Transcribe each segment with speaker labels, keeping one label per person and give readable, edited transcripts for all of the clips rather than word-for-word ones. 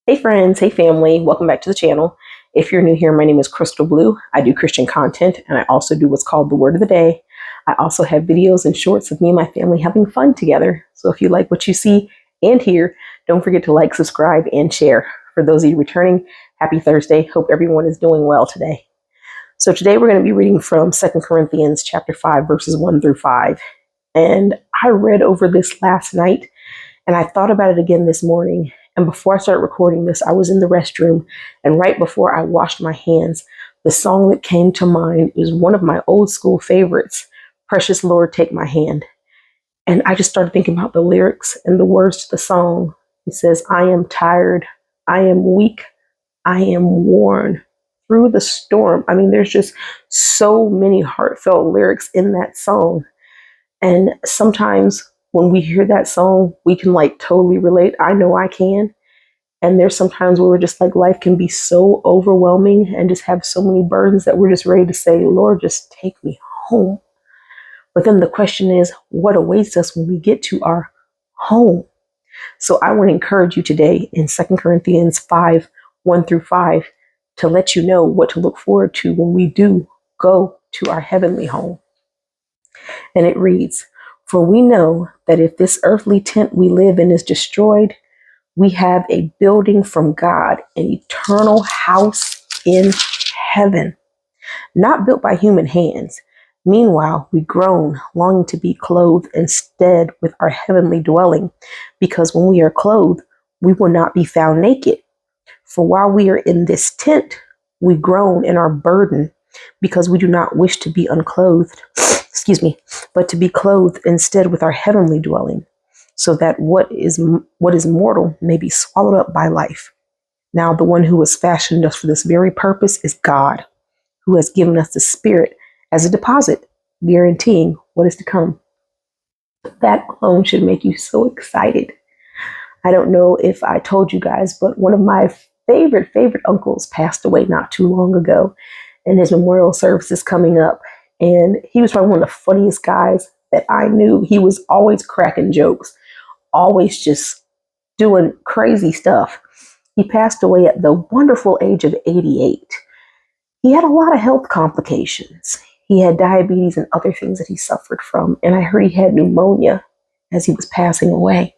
Speaker 1: Hey friends, hey family, welcome back to the channel. If you're new here, my name is Crystal Blue. I do Christian content and I also do what's called the Word of the Day. I also have videos and shorts of me and my family having fun together. So if you like what you see and hear, don't forget to like, subscribe, and share. For those of you returning, happy Thursday. Hope everyone is doing well today. So today we're going to be reading from 2 Corinthians chapter 5, verses 1 through 5. And I read over this last night and I thought about it again this morning. And before I started recording this, I was in the restroom. And right before I washed my hands, the song that came to mind is one of my old school favorites, Precious Lord, Take My Hand. And I just started thinking about the lyrics and the words to the song. It says, I am tired, I am weak, I am worn through the storm. I mean, there's just so many heartfelt lyrics in that song. And sometimes when we hear that song, we can like totally relate. I know I can. And there's sometimes where we're just like, life can be so overwhelming and just have so many burdens that we're just ready to say, Lord, just take me home. But then the question is, what awaits us when we get to our home? So I want to encourage you today in 2 Corinthians 5, 1 through 5, to let you know what to look forward to when we do go to our heavenly home. And it reads, For we know that if this earthly tent we live in is destroyed, we have a building from God, an eternal house in heaven, not built by human hands. Meanwhile, we groan, longing to be clothed instead with our heavenly dwelling, because when we are clothed, we will not be found naked. For while we are in this tent, we groan and are burdened, because we do not wish to be unclothed, but to be clothed instead with our heavenly dwelling, so that what is mortal may be swallowed up by life. Now the one who has fashioned us for this very purpose is God, who has given us the Spirit as a deposit, guaranteeing what is to come. That alone should make you so excited. I don't know if I told you guys, but one of my favorite uncles passed away not too long ago, and his memorial service is coming up. And he was probably one of the funniest guys that I knew. He was always cracking jokes, always just doing crazy stuff. He passed away at the wonderful age of 88. He had a lot of health complications. He had diabetes and other things that he suffered from. And I heard he had pneumonia as he was passing away.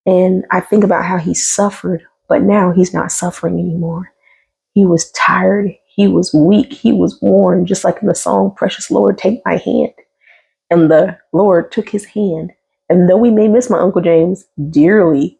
Speaker 1: And I think about how he suffered, but now he's not suffering anymore. He was tired. He was weak. He was worn, just like in the song, Precious Lord, Take My Hand. And the Lord took his hand. And though we may miss my Uncle James dearly,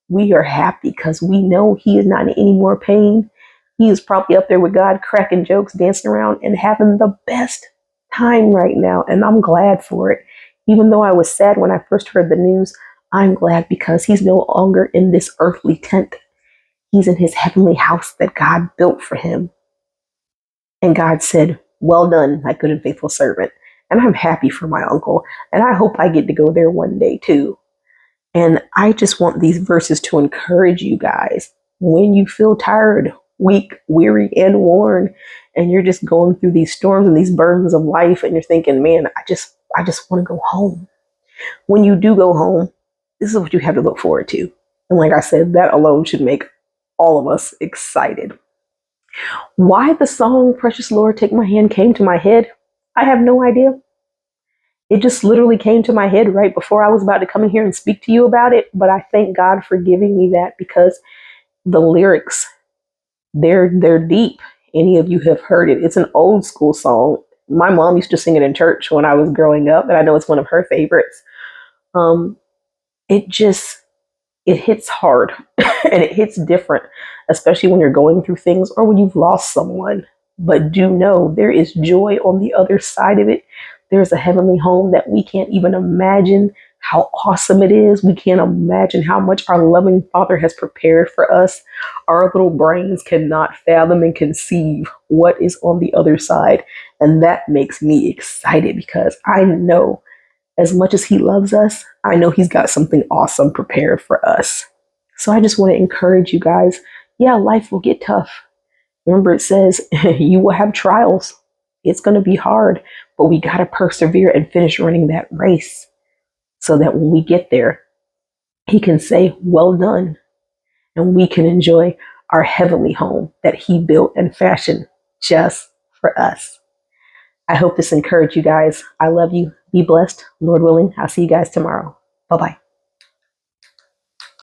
Speaker 1: we are happy because we know he is not in any more pain. He is probably up there with God, cracking jokes, dancing around, and having the best time right now. And I'm glad for it. Even though I was sad when I first heard the news, I'm glad because he's no longer in this earthly tent. He's in his heavenly house that God built for him. And God said, well done, my good and faithful servant. And I'm happy for my uncle. And I hope I get to go there one day too. And I just want these verses to encourage you guys. When you feel tired, weak, weary, and worn, and you're just going through these storms and these burdens of life, and you're thinking, man, I just want to go home. When you do go home, this is what you have to look forward to. And like I said, that alone should make all of us excited. Why the song Precious Lord, Take My Hand came to my head, I have no idea. It just literally came to my head right before I was about to come in here and speak to you about it. But I thank God for giving me that because the lyrics, they're deep. Any of you have heard it. It's an old school song. My mom used to sing it in church when I was growing up, and I know it's one of her favorites. It hits hard and it hits different, especially when you're going through things or when you've lost someone. But do know there is joy on the other side of it. There's a heavenly home that we can't even imagine how awesome it is. We can't imagine how much our loving Father has prepared for us. Our little brains cannot fathom and conceive what is on the other side. And that makes me excited because I know as much as he loves us, I know he's got something awesome prepared for us. So I just want to encourage you guys. Yeah, life will get tough. Remember, it says you will have trials. It's going to be hard, but we got to persevere and finish running that race so that when we get there, he can say, well done. and we can enjoy our heavenly home that He built and fashioned just for us. I hope this encouraged you guys. I love you. Be blessed. Lord willing, I'll see you guys tomorrow. Bye bye.